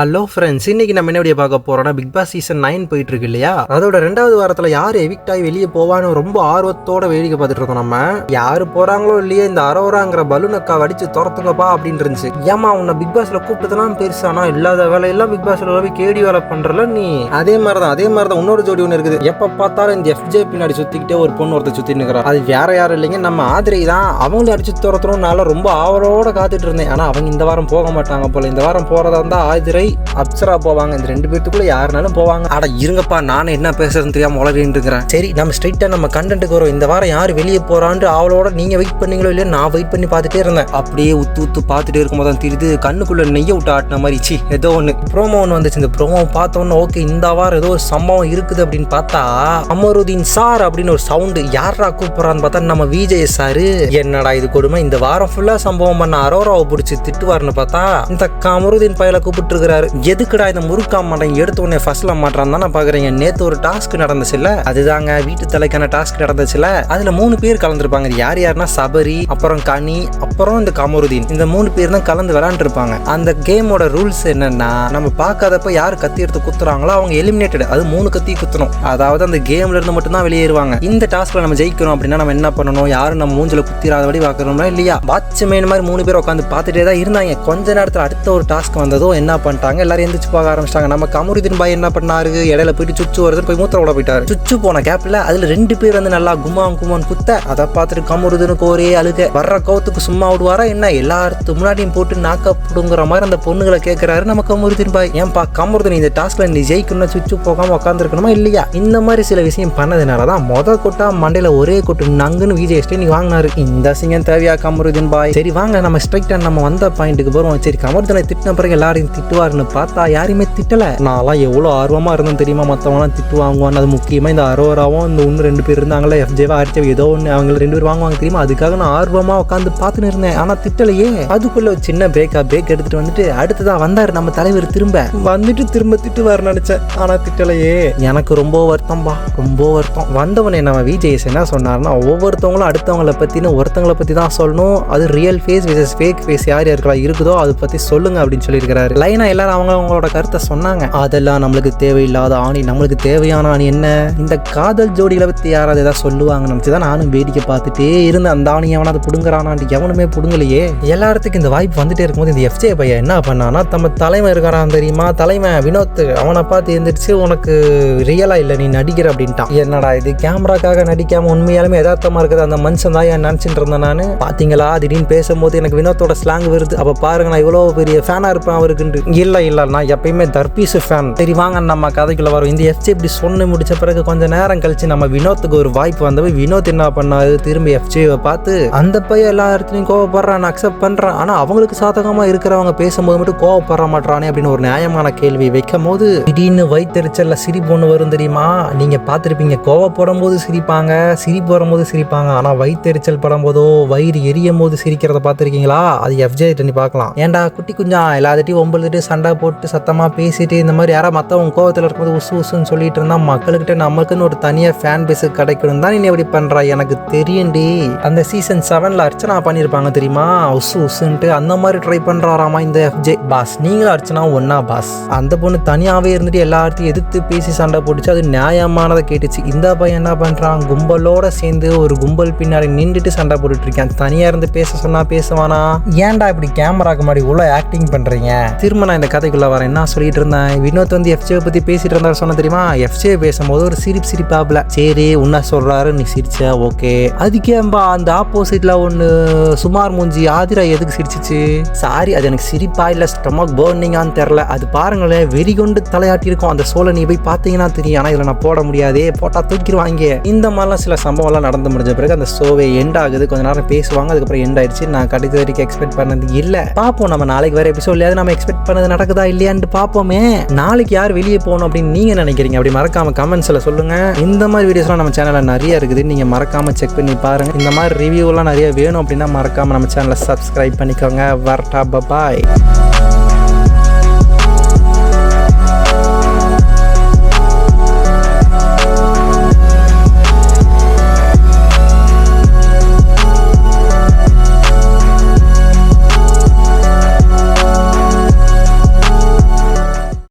Hello friends, இன்னைக்கு நம்ம என்ன வீடியோ பார்க்க போறோம்னா பிக் பாஸ் சீசன் 9 போயிட்டு இருக்கு இல்லையா? அதோட 2வது வாரத்தில் யார் எவிக்ட் ஆகி வெளியே போவான்னு ரொம்ப ஆர்வத்தோட வேடிக்கை பார்த்துட்டு இருக்கோம். நம்ம யாரு போறாங்களோ இல்லையே, இந்த அரோராங்கிற பலூனக்கா வடிச்சு துரத்துங்கப்பா அப்படின்னு இருந்துச்சு. ஏமா உன்னை பிக் பாஸ்ல கூப்பிட்டதுலாம் பெருசானா இல்லாத வேலையெல்லாம் பிக் பாஸ்ல போய் கேடி வேலை பண்றல நீ. அதே மாதிரிதான் இன்னொரு ஜோடி ஒன்று இருக்குது. எப்ப பார்த்தாலும் இந்த FJ பின்னாடி சுத்திக்கிட்டே ஒரு பொண்ணு ஒருத்த சுத்தி நிற்கிறா. அது வேற யாரும் இல்லைங்க, நம்ம ஆதிரை தான். அவங்களும் அடிச்சு துரத்தணும்னால ரொம்ப ஆவலோட காத்துட்டு இருந்தேன். ஆனா அவங்க இந்த வாரம் போக மாட்டாங்க போல. இந்த வாரம் போறதா இருந்தா ஆதிரை அப்சரா போவாங்க. இந்த 2 பேத்துக்குள்ள யாருனாலும் போவாங்க. அட இருங்கப்பா, நானும் என்ன பேசுறதுன்னு தெரியாம உளறிட்டு இருக்கிறேன். சரி, நம்ம ஸ்ட்ரைட்டா நம்ம கண்டென்ட்டுக்கு வரோம். இந்த வாரம் யார் வெளியே போறான்னு அவளோட நீங்க வெயிட் பண்ணீங்களோ இல்லையோ, நான் வெயிட் பண்ணி பார்த்துட்டே இருந்தேன். அப்படியே உத்து பார்த்துட்டே இருக்கும்போது தான் தெரியுது கண்ணுக்குள்ள நெய்ய விட்டு ஆட்டின மாதிரி ஏதோ ஒன்று ப்ரோமோ ஒன்று வந்துச்சு. இந்த ப்ரோமோ பார்த்தோன்னு ஓகே, இந்த வாரம் ஏதோ ஒரு சம்பவம் இருக்குது அப்படின்னு பார்த்தா அமருதீன் சார் அப்படின்னு ஒரு சவுண்டு. யாரா கூப்பிடுறான்னு பார்த்தா நம்ம விஜய் சாரு. என்னடா இது கொடுமை, இந்த வாரம் ஃபுல்லா சம்பவம் பண்ண அரோராவை பிடிச்சி திட்டுவாருன்னு பார்த்தா இந்த அமருதீன் பையலை கூப்பிட்டு இருக்கிறாரு. எதுக்குடா இந்த முறுக்கா மாட்டேன் எடுத்த உடனே ஃபர்ஸ்ட்ல மாட்டான் தானே பாக்குறீங்க. நேத்து ஒரு டாஸ்க் நடந்துச்சுல்ல, அதுதாங்க வீட்டு தலைக்கான டாஸ்க் நடந்துச்சுல. அதுல 3 பேர் கலந்துருப்பாங்க. யாருன்னா சபரி, அப்புறம் கனி, அப்புறம் இந்த கமருதீன். இந்த 3 பேர் தான் கலந்து விளையாண்டு இருப்பாங்க. அந்த கேமோட ரூல்ஸ் என்னன்னா, நம்ம பார்க்காதப்ப யார் கத்தி எடுத்து குத்துறாங்களோ அவங்க எலிமினேட்டட். அது 3 கத்தி குத்தணும். அதாவது அந்த கேம்ல இருந்து மட்டும் தான் வெளியேறுவாங்க. இந்த டாஸ்க்ல நம்ம ஜெயிக்கணும் அப்படின்னா நம்ம என்ன பண்ணணும், யாரும் நம்ம மூஞ்சில குத்திராதபடி பார்க்கணும்னா இல்லையா. வாட்ச்மேன் மாதிரி 3 பேர் உட்காந்து பார்த்துட்டே தான் இருந்தாங்க. கொஞ்ச நேரத்தில் அடுத்த ஒரு டாஸ்க் வந்ததோ என்ன பண்ணிட்டாங்க, எல்லாரும் எந்திரிச்சு போக ஆரம்பிச்சிட்டாங்க. நம்ம கமருதீன் பாய் என்ன பண்ணாரு, இடையில போயிட்டு சுச்சு வருது போய் மூத்திர விட போயிட்டாரு. சுச்சு போன கேப்ல அதுல 2 பேர் வந்து நல்லா குமான் குத்த. அதை பார்த்துட்டு கமருதீனுக்கு ஒரே அழுக. வர்ற கோவத்துக்கு சும்மா விடுவாரா என்ன, எல்லாத்துக்கு முன்னாடியும் போட்டு நாக்கப்படுங்கிற மாதிரி அந்த பொண்ணுகளை கேட்கிறாரு நம்ம கமருதீன் பாய். ஏன்பா கமருதீன், இந்த டாஸ்க்ல நீ ஜெயிக்கணும்னா சுச்சு போகாம உட்காந்துருக்கணுமா இல்லையா? இந்த மாதிரி சில விஷயம் பண்ணதுனாலதான் கொட்டா மண்டையில ஒரே கொட்டு நங்குன்னு விஜய் ஸ்டே வாங்கினாரு. இந்த சிங்கம் தேவையா கமருதீன் பாய்? சரி வாங்க நம்ம ஸ்ட்ரைட்டா நம்ம வந்த பாயிண்ட்டுக்கு போறோம். சரி, கமருதீனை திட்டின பிறகு எல்லாரையும் திட்டுவாருன்னு பார்த்தா யாருமே திட்டல. நான்லாம் எவ்வளோ ஆர்வமா இருந்தேன் தெரியுமா, மற்றவங்களாம் திட்டு வாங்குவான்னு. அது முக்கியமா இந்த அரோராவும் இந்த ஒன்று 2 பேர் இருந்தாங்களே, FJவா ஆர்ச்சவ் ஏதோ ஒன்று, அவங்க 2 பேர் வாங்குவாங்க தெரியுமா. அதுக்காக நான் ஆர்வமா உட்காந்து பார்த்துன்னு இருந்தேன். ஆனா திட்டலையே. அதுக்குள்ள ஒரு சின்ன பிரேக் எடுத்துட்டு வந்துட்டு அடுத்ததா வந்தாரு நம்ம தலைவர். திரும்ப திட்டுவார் நினைச்சேன். ஆனா திட்டலையே. எனக்கு ரொம்ப வருத்தம். வந்தவனே நம்ம விஜய் என்ன சொன்னார்னா, ஒவ்வொருத்தவங்களும் அடுத்தவங்களை பத்தின ஒருத்தவங்களை பத்தி தான் சொல்லணும். அது real face versus fake face யார் இருக்குதோ அதை பத்தி சொல்லுங்க அப்படின்னு சொல்லியிருக்கிறாரு. லைனா எல்லாரும் அவங்களோட கருத்தை சொன்னாங்க. அதெல்லாம் நம்மளுக்கு தேவையில்லாத ஆணி, நம்மளுக்கு தேவையான ஆணி என்ன, இந்த காதல் ஜோடிகளை பத்தி யாராவது ஏதாவது சொல்லுவாங்க நினைச்சுதான் நானும் வேடிக்கை பார்த்துட்டே இருந்தேன். அந்த ஆணி எவனாவது புடுங்குறானான்ட்டு எவனுமே புடுங்கலையே. எல்லாத்துக்கும் இந்த வாய்ப்பு வந்துட்டே இருக்கும்போது இந்த FJ பையன் என்ன பண்ணானா, நம்ம தலைமை இருக்காரான் தெரியுமா, தலைமை வினோத், அவனை பார்த்து எழுந்திரிச்சு உனக்கு ரியலா இல்லை நீ நடிக்கிற அப்படின்ட்டான். என்னடா இது, கேமராக்காக நடிக்காம உண்மையாலுமே யதார்த்தமா இருக்குது அந்த மனுஷன் தான் ஏன் நினைச்சிட்டு இருந்தேன் நானு. பாத்தீங்களா, திடீர்னு பேசும்போது எனக்கு வினோத்தோட ஸ்லாங் வருது. அப்ப பாருங்க, நான் இவ்வளவு பெரிய ஃபேனா இருப்பேன் அவருக்கு. இல்ல நான் எப்பயுமே தர்பீஸ் ஃபேன். சரி வாங்க நம்ம கதைக்குள்ள வரும். இந்த FJ இப்படி சொன்ன முடிச்ச பிறகு கொஞ்ச நேரம் கழிச்சு நம்ம வினோத்துக்கு ஒரு வாய்ப்பு வந்தது. வினோத் என்ன பண்ணாரு, திரும்பி FJவை பார்த்து அந்த பையன் எல்லா இடத்துலையும் கோவப்படுறான், அக்செப்ட் பண்றான், ஆனா அவங்களுக்கு சாதகமா இருக்கிறவங்க பேசும்போது மட்டும் கோவப்பட மாட்டானே அப்படின்னு ஒரு நியாயமான கேள்வி வைக்கும் போது திடீர்னு வயிற்றுச்சல்ல சிரிப்பு ஒன்று வரும் தெரியுமா. நீங்க பார்த்துருப்பீங்க, கோவப்படும் போது சிரிப்பாங்க, சிரிப்பு வரும்போது சிரிப்பாங்க, ஆனா வயிற்றுச்சல் படும் போதோ வயிறு எரியும் போது சிரிக்கிறத பார்த்துருக்கீங்களா? அது FJ நீ பார்க்கலாம். ஏன்டா குட்டி குஞ்சா எல்லாத்திட்டையும் ஒம்பளுட்டு சண்டை போட்டு சத்தமா பேசிட்டு இந்த மாதிரி யாராவது மற்றவங்க கோவத்தில் இருக்கும்போது உசுன்னு சொல்லிட்டு இருந்தா மக்கள்கிட்ட நமக்குன்னு ஒரு தனியா ஃபேன் பேஸ் கிடைக்கணும் தான் நீ எப்படி பண்றா. எனக்கு தெரியும்டி, அந்த சீசன் 7ல அர்ச்சனா பண்ணியிருப்பாங்க தெரியுமா, உசுன்ட்டு அந்த மாதிரி ட்ரை பண்றாராமா இந்த FJ. பாஸ் நீங்களும் அர்ச்சனா ஒன்னா பாஸ். அந்த பொண்ணு தனியாவே இருந்துட்டு எல்லாத்தையும் எதிர்த்து பேசி சண்டை போட்டுச்சு, அது நியாயமானதை கேட்டுச்சு. இந்த பையன் என்ன பண்றான், கும்பலோட சேர்ந்து ஒரு கும்பல் பின்னாடி நின்றுட்டு சண்டை போட்டுட்டு இருக்கேன். தனியா இருந்து பேச சொன்னா பேசுவானா? ஏன்டா இப்படி கேமராக்கு மாதிரி உள்ள ஆக்டிங் பண்றீங்க? திரும்ப நான் இந்த கதைக்குள்ள வரேன். என்ன சொல்லிட்டு இருந்தேன், வினோத் வந்து FJ பத்தி பேசிட்டு இருந்தாரு சொன்ன தெரியுமா. FJ பேசும்போது ஒரு சிரிப்பாப்ல. சரி உன்ன சொல்றாரு, நீ சிரிச்ச ஓகே. அதுக்கேம்பா அந்த ஆப்போசிட்ல ஒன்னு சுமார் மூஞ்சி ஆதிரா எதுக்கு சிரிச்சிச்சு? சாரி, அது எனக்கு சிரிப்பா இல்ல ஸ்டொமக் பர்னிங்கான்னு தெரியல. அது பாருங்களேன், வெறி கொண்டு தலையாட்டி இருக்கும். அந்த சோலை நீ போய் பார்த்தீங்கன்னா தெரியும். ஆனா இதுல நான் போட முடியாதே, போட்டா தூக்கிடுவாங்க. இந்த மாதிரிலாம் சில சம்பவம்லாம் நடந்து முடிஞ்ச பிறகு அந்த ஷோவே எண்ட் ஆகுது. கொஞ்ச நேரம் பேசுவாங்க, அதுக்கப்புறம் எண்ட் ஆயிடுச்சு. நான் கடைசி வரைக்கும் எக்ஸ்பெக்ட் பண்ணது இல்ல. பாப்போம் நம்ம நாளைக்கு வேற எபிசோட்லயாவது நம்ம எக்ஸ்பெக்ட் பண்ணது நடக்குதா இல்லையான்னு பாப்போமே. நாளைக்கு யார் வெளியே போகணும் அப்படின்னு நீங்க நினைக்கிறீங்க? அப்படி மறக்காம கமெண்ட்ஸ்ல சொல்லுங்க. இந்த மாதிரி வீடியோஸ்லாம் நம்ம சேனல்ல நிறைய இருக்குது, நீங்க மறக்காம செக் பண்ணி பாருங்க. இந்த மாதிரி ரிவ்யூ எல்லாம் நிறைய வேணும் அப்படின்னா மறக்காம நம்ம சேனலை சப்ஸ்கிரைப் பண்ணிக்கோங்க. வரட்டா, பாய்.